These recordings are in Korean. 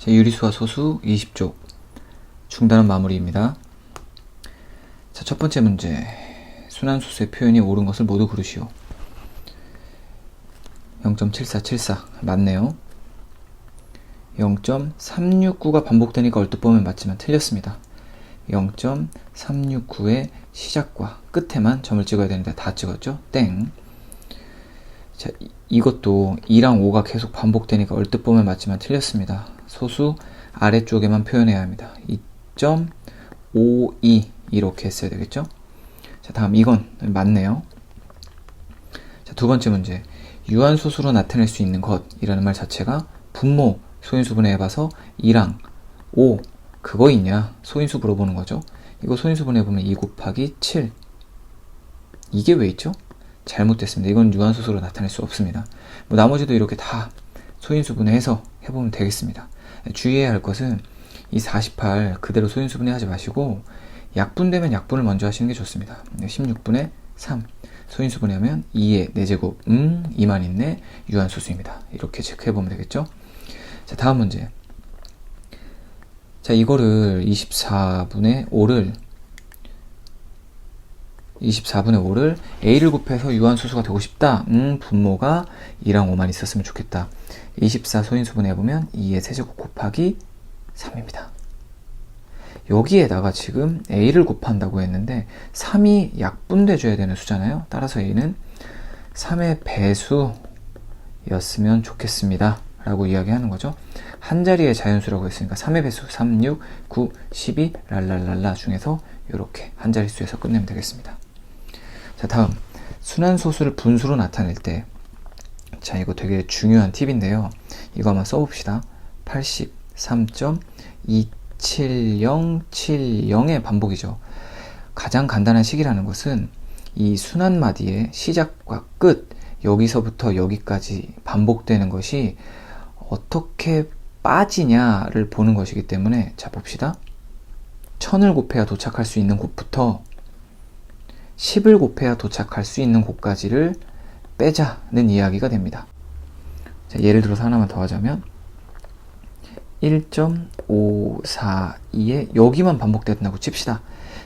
자, 유리수와 소수 20쪽. 중단은 마무리입니다. 자, 첫 번째 문제. 순환소수의 표현이 옳은 것을 모두 고르시오. 0.7474 맞네요. 0.369가 반복되니까 얼뜻 보면 맞지만 틀렸습니다. 0.369의 시작과 끝에만 점을 찍어야 되는데 다 찍었죠? 땡. 자, 이것도 2랑 5가 계속 반복되니까 얼뜻 보면 맞지만 틀렸습니다. 소수 아래쪽에만 표현해야 합니다. 2.52 이렇게 했어야 되겠죠? 자, 다음 이건 맞네요. 자, 두 번째 문제. 유한소수로 나타낼 수 있는 것이라는 말 자체가 분모 소인수분해 해봐서 2랑 5 그거 있냐? 소인수 물어보는 거죠. 이거 소인수분해 해보면 2 곱하기 7 이게 왜 있죠? 잘못됐습니다. 이건 유한소수로 나타낼 수 없습니다. 뭐 나머지도 이렇게 다 소인수분해해서 해보면 되겠습니다. 주의해야 할 것은 이 48 그대로 소인수분해 하지 마시고 약분되면 약분을 먼저 하시는 게 좋습니다. 16분의 3 소인수분해하면 2의 4제곱 2만 있네 유한소수입니다. 이렇게 체크해보면 되겠죠. 자, 다음 문제. 자, 이거를 24분의 5를 a를 곱해서 유한소수가 되고 싶다. 분모가 2랑 5만 있었으면 좋겠다. 24 소인수분해 해보면 2의 세제곱 곱하기 3입니다. 여기에다가 지금 a를 곱한다고 했는데 3이 약분돼줘야 되는 수잖아요. 따라서 a는 3의 배수였으면 좋겠습니다. 라고 이야기하는 거죠. 한 자리의 자연수라고 했으니까 3의 배수 3, 6, 9, 12 랄랄랄라 중에서 이렇게 한 자릿수에서 끝내면 되겠습니다. 자, 다음 순환소수를 분수로 나타낼 때, 자, 이거 되게 중요한 팁인데요. 이거 한번 써봅시다. 83.27070의 반복이죠. 가장 간단한 식이라는 것은 이 순환마디의 시작과 끝, 여기서부터 여기까지 반복되는 것이 어떻게 빠지냐를 보는 것이기 때문에, 자, 봅시다. 1000을 곱해야 도착할 수 있는 곳부터 10을 곱해야 도착할 수 있는 곳까지를 빼자는 이야기가 됩니다. 자, 예를 들어서 하나만 더 하자면 1.542에 여기만 반복된다고 칩시다.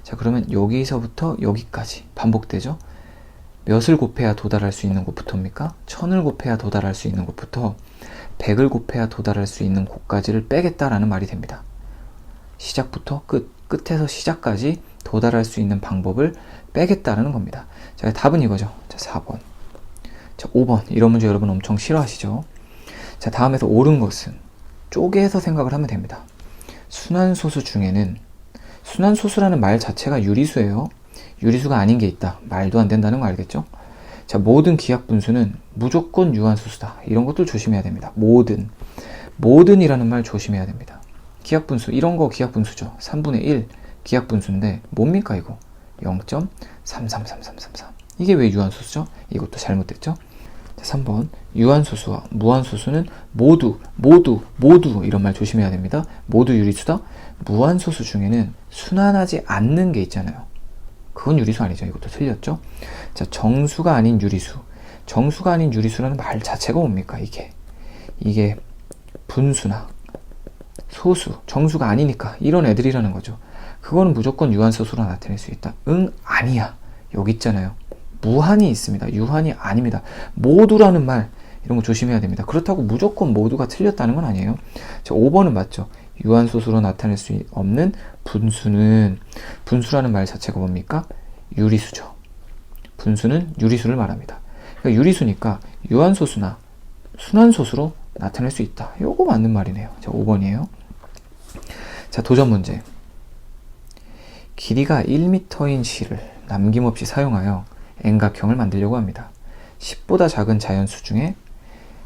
자, 그러면 여기서부터 여기까지 반복되죠? 몇을 곱해야 도달할 수 있는 곳부터입니까? 1000을 곱해야 도달할 수 있는 곳부터 100을 곱해야 도달할 수 있는 곳까지를 빼겠다라는 말이 됩니다. 시작부터 끝에서 시작까지 도달할 수 있는 방법을 빼겠다라는 겁니다. 자, 답은 이거죠. 자, 4번. 자, 5번. 이런 문제 여러분 엄청 싫어하시죠? 자, 다음에서 옳은 것은 쪼개서 생각을 하면 됩니다. 순환소수 중에는, 순환소수라는 말 자체가 유리수예요. 유리수가 아닌 게 있다. 말도 안 된다는 거 알겠죠? 자, 모든 기하분수는 무조건 유한소수다. 이런 것들 조심해야 됩니다. 모든이라는 말 조심해야 됩니다. 기하분수, 이런 거 기하분수죠. 3분의 1 기하분수인데 뭡니까 이거? 0.333333. 이게 왜 유한소수죠? 이것도 잘못됐죠? 자, 3번. 유한소수와 무한소수는 모두 이런 말 조심해야 됩니다. 모두 유리수다. 무한소수 중에는 순환하지 않는 게 있잖아요. 그건 유리수 아니죠. 이것도 틀렸죠? 자, 정수가 아닌 유리수. 정수가 아닌 유리수라는 말 자체가 뭡니까? 이게 분수나 소수, 정수가 아니니까 이런 애들이라는 거죠. 그거는 무조건 유한소수로 나타낼 수 있다. 아니야. 여기 있잖아요. 무한이 있습니다. 유한이 아닙니다. 모두라는 말, 이런 거 조심해야 됩니다. 그렇다고 무조건 모두가 틀렸다는 건 아니에요. 자, 5번은 맞죠. 유한소수로 나타낼 수 없는 분수라는 말 자체가 뭡니까? 유리수죠. 분수는 유리수를 말합니다. 그러니까 유리수니까 유한소수나 순환소수로 나타낼 수 있다. 요거 맞는 말이네요. 자, 5번이에요. 자, 도전 문제. 길이가 1m인 실을 남김없이 사용하여 N각형을 만들려고 합니다. 10보다 작은 자연수 중에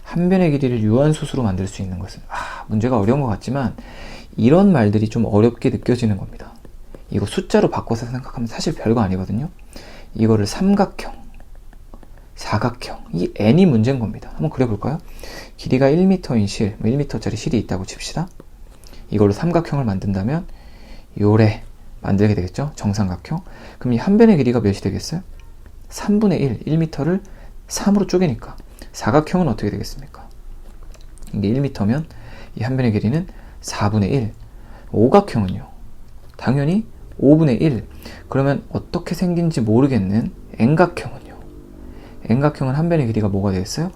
한 변의 길이를 유한소수로 만들 수 있는 것은, 문제가 어려운 것 같지만 이런 말들이 좀 어렵게 느껴지는 겁니다. 이거 숫자로 바꿔서 생각하면 사실 별거 아니거든요. 이거를 삼각형, 사각형, 이 n이 문제인 겁니다. 한번 그려볼까요? 길이가 1m인 실, 1m짜리 실이 있다고 칩시다. 이걸로 삼각형을 만든다면 요래 만들게 되겠죠? 정삼각형. 그럼 이 한 변의 길이가 몇이 되겠어요? 3분의 1, 1m를 3으로 쪼개니까 사각형은 어떻게 되겠습니까? 이게 1m면 이 한 변의 길이는 4분의 1. 오각형은요? 당연히 5분의 1. 그러면 어떻게 생긴지 모르겠는 N각형은요? N각형은 한 변의 길이가 뭐가 되겠어요?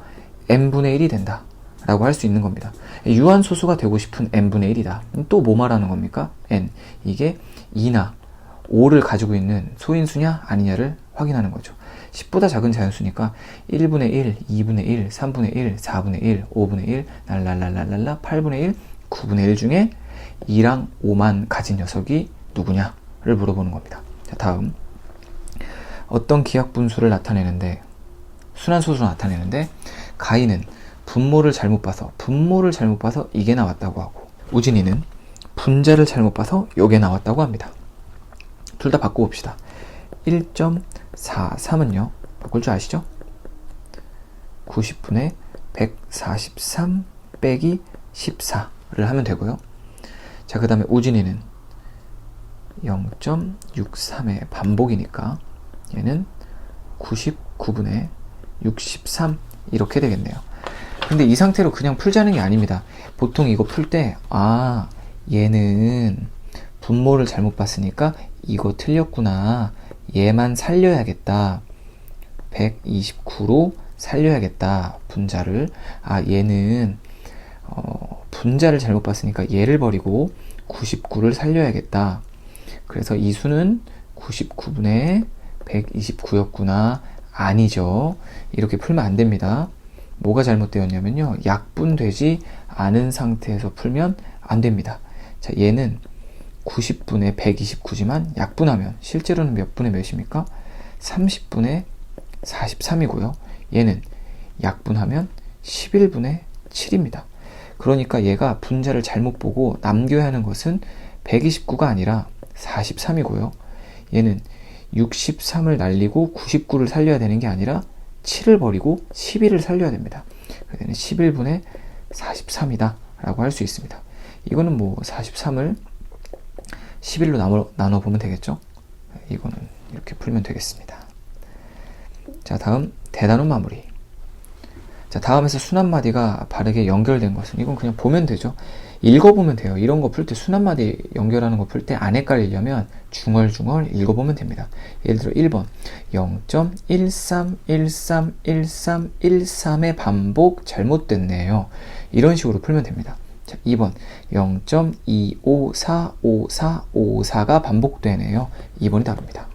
N분의 1이 된다 라고 할 수 있는 겁니다. 유한소수가 되고 싶은 N분의 1이다. 또 뭐 말하는 겁니까? N. 이게 2나 5를 가지고 있는 소인수냐 아니냐를 확인하는 거죠. 10보다 작은 자연수니까 1분의 1, 2분의 1, 3분의 1, 4분의 1, 5분의 1, 랄랄랄랄랄라 8분의 1, 9분의 1 중에 2랑 5만 가진 녀석이 누구냐를 물어보는 겁니다. 자, 다음 어떤 기하분수를 나타내는데 순환소수로 나타내는데 가인은 분모를 잘못 봐서 이게 나왔다고 하고 우진이는 분자를 잘못 봐서 요게 나왔다고 합니다. 둘 다 바꿔봅시다. 1.43은요 바꿀 줄 아시죠? 90분의 143 빼기 14를 하면 되고요. 자, 그 다음에 우진이는 0.63의 반복이니까 얘는 99분의 63 이렇게 되겠네요. 근데 이 상태로 그냥 풀자는 게 아닙니다. 보통 이거 풀 때 얘는 분모를 잘못 봤으니까 이거 틀렸구나, 얘만 살려야겠다, 129로 살려야겠다 분자를. 얘는 분자를 잘못 봤으니까 얘를 버리고 99를 살려야겠다. 그래서 이 수는 99분의 129였구나. 아니죠. 이렇게 풀면 안 됩니다. 뭐가 잘못되었냐면요, 약분되지 않은 상태에서 풀면 안 됩니다. 자, 얘는 90분의 129지만 약분하면 실제로는 몇 분의 몇입니까? 30분의 43이고요. 얘는 약분하면 11분의 7입니다. 그러니까 얘가 분자를 잘못 보고 남겨야 하는 것은 129가 아니라 43이고요. 얘는 63을 날리고 99를 살려야 되는 게 아니라 7을 버리고 11을 살려야 됩니다. 그래서 얘는 11분의 43이다 라고 할 수 있습니다. 이거는 뭐 43을 11로 나눠보면 되겠죠. 이거는 이렇게 풀면 되겠습니다. 자, 다음 대단원 마무리. 자, 다음에서 순한마디가 바르게 연결된 것은 이건 그냥 보면 되죠. 읽어보면 돼요. 이런 거 풀 때 순한마디 연결하는 거 풀 때 안 헷갈리려면 중얼중얼 읽어보면 됩니다. 예를 들어 1번 0.13131313의 반복 잘못됐네요. 이런 식으로 풀면 됩니다. 자, 2번 0.254545가 반복되네요. 2번이 답입니다.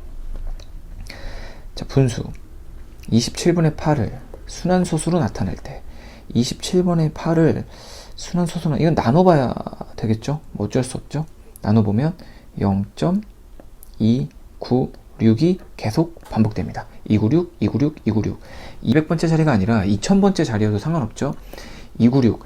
자, 분수 27분의 8을 순환소수로 나타낼 때 27번의 8을 순환소수로 이건 나눠봐야 되겠죠. 뭐 어쩔 수 없죠. 나눠보면 0.296이 계속 반복됩니다. 296, 296, 296. 200번째 자리가 아니라 2000번째 자리여도 상관없죠. 296,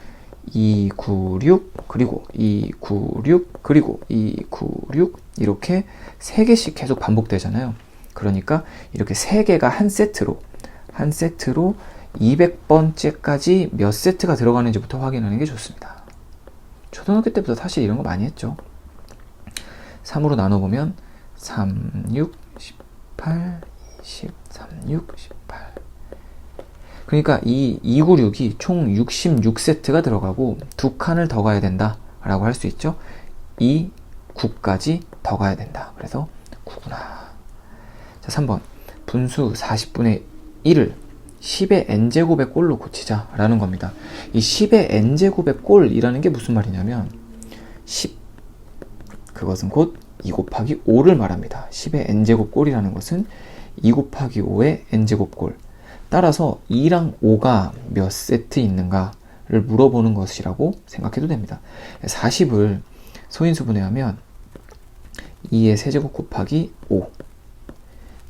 296, 그리고 296, 그리고 296 이렇게 3개씩 계속 반복되잖아요. 그러니까 이렇게 3개가 한 세트로 200번째까지 몇 세트가 들어가는지부터 확인하는 게 좋습니다. 초등학교 때부터 사실 이런 거 많이 했죠. 3으로 나눠보면 3, 6, 18, 20, 3, 6, 18. 그러니까 이 296이 총 66세트가 들어가고 2칸을 더 가야 된다 라고 할 수 있죠. 이 9까지 더 가야 된다. 그래서 9구나. 자, 3번 분수 40분의 1을 10의 n제곱의 꼴로 고치자 라는 겁니다. 이 10의 n제곱의 꼴이라는 게 무슨 말이냐면 10, 그것은 곧 2 곱하기 5를 말합니다. 10의 n제곱 꼴이라는 것은 2 곱하기 5의 n제곱 꼴. 따라서 2랑 5가 몇 세트 있는가를 물어보는 것이라고 생각해도 됩니다. 40을 소인수분해하면 2의 세제곱 곱하기 5,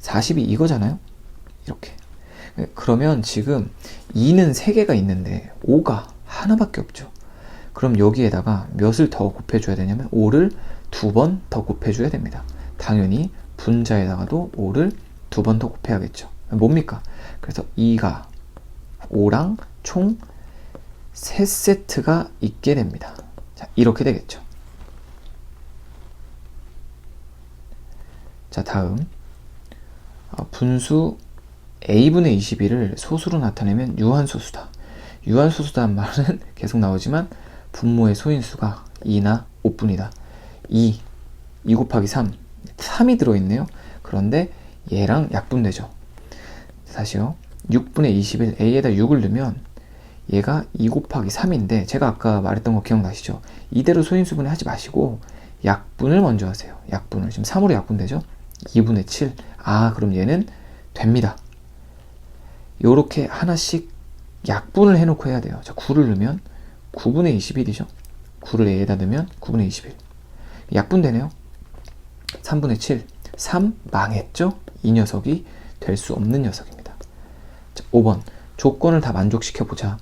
40이 이거잖아요. 이렇게. 그러면 지금 2는 3개가 있는데 5가 하나밖에 없죠. 그럼 여기에다가 몇을 더 곱해줘야 되냐면 5를 2번 더 곱해줘야 됩니다. 당연히 분자에다가도 5를 2번 더 곱해야겠죠. 뭡니까? 그래서 2가 5랑 총 3세트가 있게 됩니다. 자, 이렇게 되겠죠. 자, 다음 분수 a분의 21을 소수로 나타내면 유한소수다. 유한소수다는 말은 계속 나오지만 분모의 소인수가 2나 5분이다. 2 곱하기 3이 들어있네요. 그런데 얘랑 약분되죠. 다시요. 6분의 21 a에다 6을 넣으면 얘가 2 곱하기 3인데 제가 아까 말했던 거 기억나시죠? 이대로 소인수분해 하지 마시고 약분을 먼저 하세요. 약분을. 지금 3으로 약분되죠? 2분의 7. 아, 그럼 얘는 됩니다. 요렇게 하나씩 약분을 해놓고 해야 돼요. 자, 9를 넣으면 9분의 21이죠? 9를 a에다 넣으면 9분의 21. 약분되네요. 3분의 7. 3 망했죠? 이 녀석이 될 수 없는 녀석입니다. 자, 5번. 조건을 다 만족시켜보자.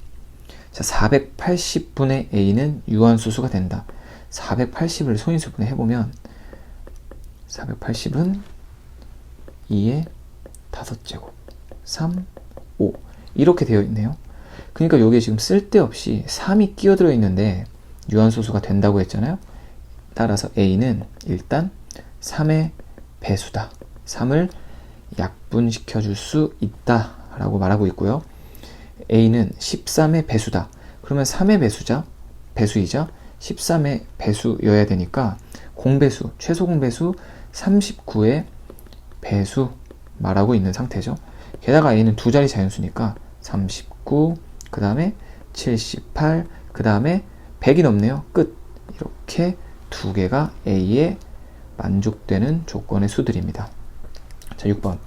자, 480분의 a는 유한소수가 된다. 480을 소인수분해 해보면 480은 2의 5제곱 3, 5 이렇게 되어 있네요. 그러니까 여기에 지금 쓸데없이 3이 끼어들어 있는데 유한소수가 된다고 했잖아요. 따라서 a는 일단 3의 배수다. 3을 약분시켜 줄 수 있다 라고 말하고 있고요. a는 13의 배수다. 그러면 3의 배수이자 13의 배수여야 되니까 공배수, 최소 공배수 39의 배수 말하고 있는 상태죠. 게다가 a는 두 자리 자연수니까 39, 그 다음에 78, 그 다음에 100이 넘네요. 끝. 이렇게 두 개가 a에 만족되는 조건의 수들입니다. 자, 6번.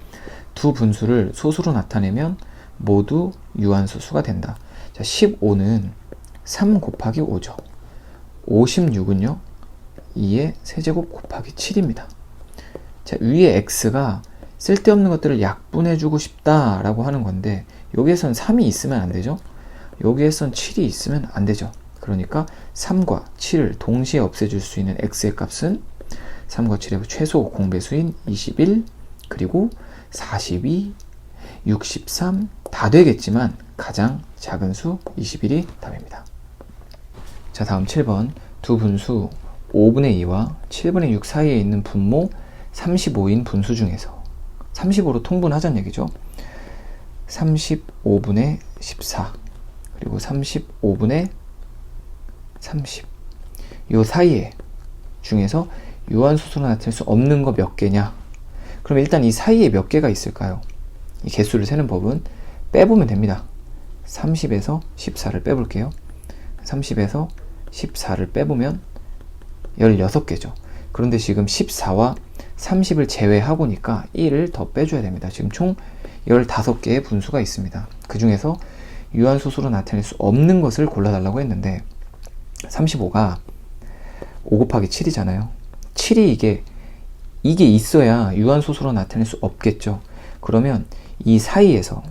두 분수를 소수로 나타내면 모두 유한소수가 된다. 자, 15는 3 곱하기 5죠. 56은요 2의 세제곱 곱하기 7입니다. 자, 위에 x가 쓸데없는 것들을 약분해주고 싶다 라고 하는 건데 여기에선 3이 있으면 안 되죠. 여기에선 7이 있으면 안 되죠. 그러니까 3과 7을 동시에 없애줄 수 있는 x의 값은 3과 7의 최소 공배수인 21 그리고 42, 63 다 되겠지만 가장 작은 수 21이 답입니다. 자, 다음 7번. 두 분수 5분의 2와 7분의 6 사이에 있는 분모 35인 분수 중에서 35로 통분하자는 얘기죠. 35분의 14 그리고 35분의 30 요 사이에 중에서 유한소수로 나타낼 수 없는 거 몇 개냐? 그럼 일단 이 사이에 몇 개가 있을까요? 이 개수를 세는 법은 빼보면 됩니다. 30에서 14를 빼볼게요. 30에서 14를 빼보면 16개죠. 그런데 지금 14와 30을 제외하고니까 1을 더 빼줘야 됩니다. 지금 총 15개의 분수가 있습니다. 그 중에서 유한소수로 나타낼 수 없는 것을 골라달라고 했는데 35가 5 곱하기 7이잖아요. 7이 이게 있어야 유한소수로 나타낼 수 없겠죠. 그러면 이 사이에서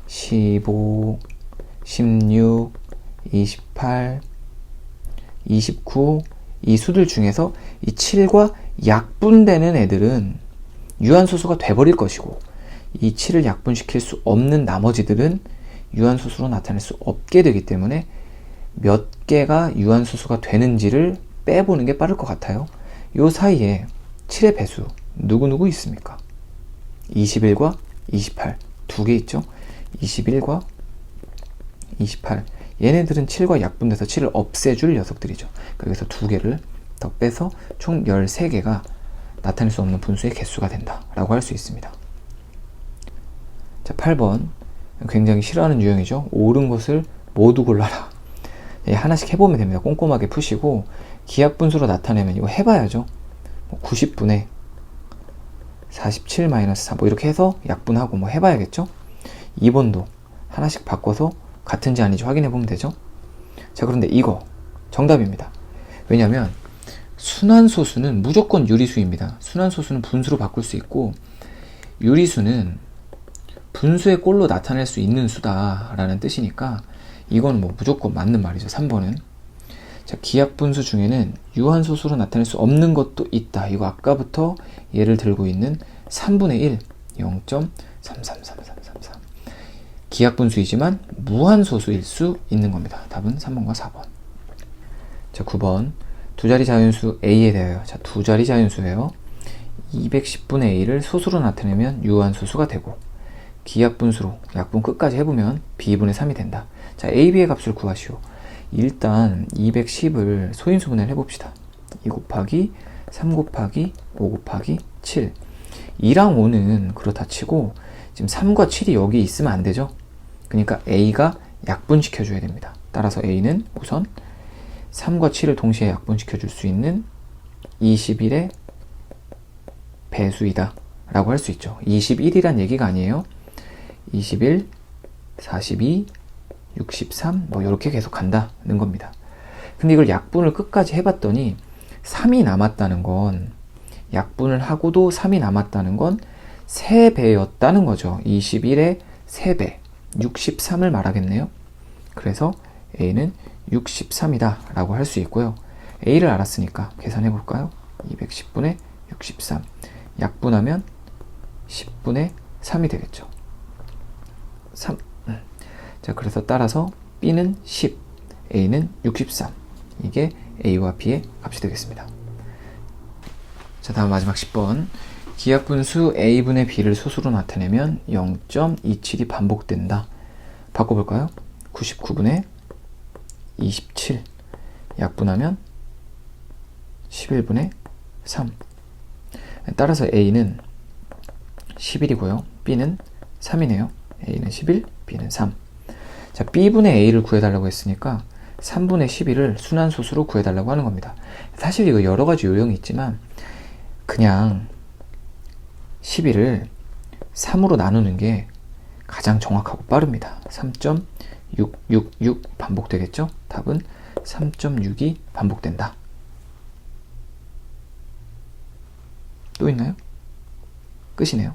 15, 16, 28, 29 이 수들 중에서 이 7과 약분되는 애들은 유한소수가 돼버릴 것이고 이 7을 약분시킬 수 없는 나머지들은 유한소수로 나타낼 수 없게 되기 때문에 몇 개가 유한소수가 되는지를 빼보는 게 빠를 것 같아요. 요 사이에 7의 배수 누구 있습니까? 21과 28 두 개 있죠. 21과 28 얘네들은 7과 약분돼서 7을 없애줄 녀석들이죠. 그래서 두 개를 더 빼서 총 13개가 나타낼 수 없는 분수의 개수가 된다 라고 할 수 있습니다. 자, 8번 굉장히 싫어하는 유형이죠. 옳은 것을 모두 골라라. 하나씩 해보면 됩니다. 꼼꼼하게 푸시고 기하분수로 나타내면 이거 해봐야죠. 90분의 47-4 뭐 이렇게 해서 약분하고 뭐 해봐야겠죠. 2번도 하나씩 바꿔서 같은지 아닌지 확인해보면 되죠. 자, 그런데 이거 정답입니다. 왜냐면 순환소수는 무조건 유리수입니다. 순환소수는 분수로 바꿀 수 있고 유리수는 분수의 꼴로 나타낼 수 있는 수다 라는 뜻이니까 이건 뭐 무조건 맞는 말이죠. 3번은. 자, 기하분수 중에는 유한소수로 나타낼 수 없는 것도 있다. 이거 아까부터 예를 들고 있는 3분의 1 0.333333 기하분수이지만 무한소수일 수 있는 겁니다. 답은 3번과 4번. 자, 9번 두 자리 자연수 a에 대하여 자, 두 자리 자연수예요. 210분의 a를 소수로 나타내면 유한소수가 되고 기하분수로 약분 끝까지 해보면 b분의 3이 된다. 자, a, b의 값을 구하시오. 일단 210을 소인수분해를 해봅시다. 2 곱하기 3 곱하기 5 곱하기 7. 2랑 5는 그렇다 치고 지금 3과 7이 여기 있으면 안 되죠. 그러니까 A가 약분시켜줘야 됩니다. 따라서 A는 우선 3과 7을 동시에 약분시켜줄 수 있는 21의 배수이다 라고 할 수 있죠. 21이란 얘기가 아니에요. 21, 42, 63 뭐 이렇게 계속 간다는 겁니다. 근데 이걸 약분을 끝까지 해봤더니 3이 남았다는 건, 약분을 하고도 3이 남았다는 건 3배였다는 거죠. 21의 3배 63을 말하겠네요. 그래서 A는 63이다 라고 할 수 있고요. A를 알았으니까 계산해 볼까요? 210분의 63 약분하면 10분의 3이 되겠죠. 3. 자, 그래서 따라서 B는 10, A는 63. 이게 A와 B의 값이 되겠습니다. 자, 다음 마지막 10번. 기하분수 A분의 B를 소수로 나타내면 0.27이 반복된다. 바꿔볼까요? 99분의 27 약분하면 11분의 3. 따라서 A는 11이고요. B는 3이네요. A는 11, B는 3. 자, B분의 A를 구해달라고 했으니까 3분의 11을 순환소수로 구해달라고 하는 겁니다. 사실 이거 여러가지 요령이 있지만 그냥 11을 3으로 나누는 게 가장 정확하고 빠릅니다. 3.666 반복되겠죠? 답은 3.6이 반복된다. 또 있나요? 끝이네요.